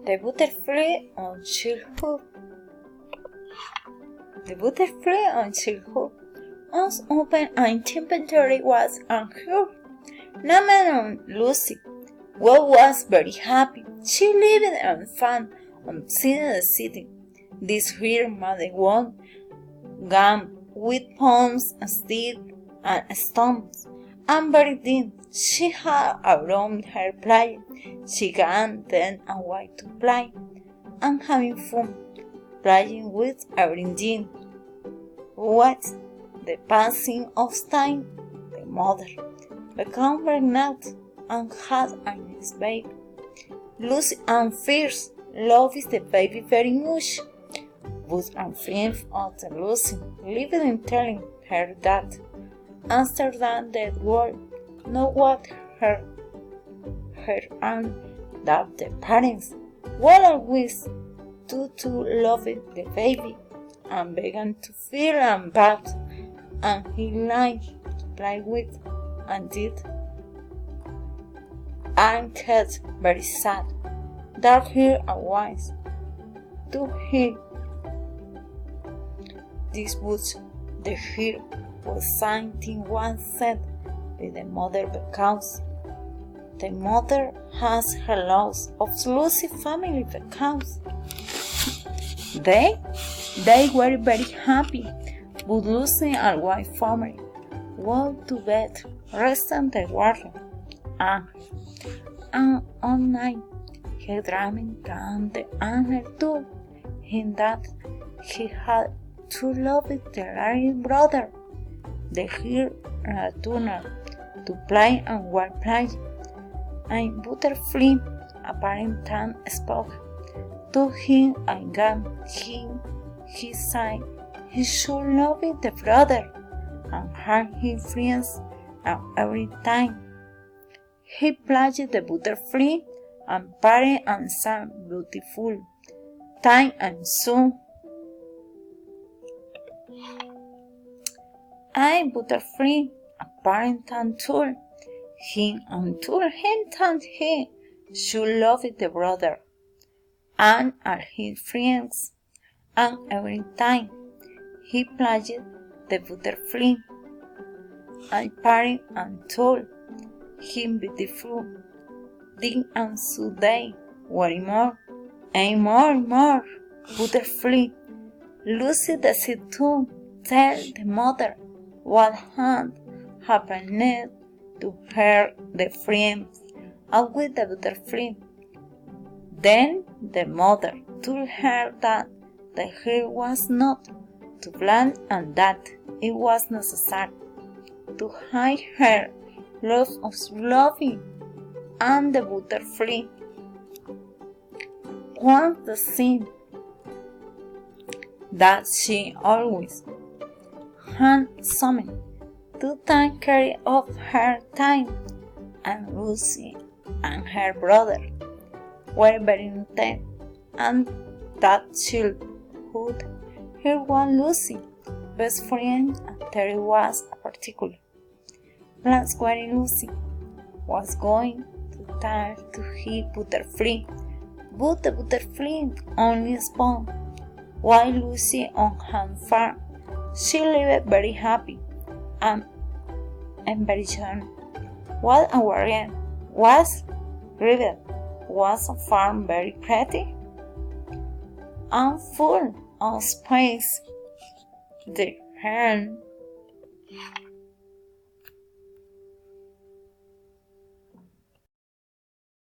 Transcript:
The butterfly on childhood. The butterfly on childhood was open and inventory was unheard. Named on Lucy, who was very happy. She lived in fun on seeing the city. This her mother won gum with palms, sticks, and stones. And very thin, she had around her playing. She ran then away to play, and having fun, playing with everything. What the passing of time, the mother became pregnant and had a nice baby. Lucy and Fierce loved the baby very much, but a friend of the Lucy lived in telling her that after that world know what her and that the parents were always too loving the baby and began to feel bad, and he liked to play with and did, and get very sad that her advice to him. This was the fear was something once said by the mother because the mother has her loss of Lucy family because they were very happy, but Lucy and wife family went to bed, resting the water, and all night he dreamed and her told him that he had to love the little brother, the hair tuner, to play and while playing. And Butterfly apparently spoke to him and gave him his sign. He should love the brother and hurt his friends every time. He played the butterfly and parted and sang beautiful time and soon. I butterfly apparently told him that he should love the brother and all his friends, and every time he played the butterfly, I parted and told him beautiful thing and so they worry more and more butterfly. Lucy decided to tell the mother what had happened to her, the friends, and with the butterfly. Then the mother told her that the hair was not to blame and that it was necessary to hide her love of loving, and the butterfly was the sin that she always had summoned to take care of her time, and Lucy and her brother were very intent, and that childhood her one Lucy, best friend, and there was a particular place where Lucy was going to try to hit Butterfly, but the butterfly only spoke while Lucy on her farm. She lived very happy and very young. What a warrior was river was a farm very pretty and full of space. The hen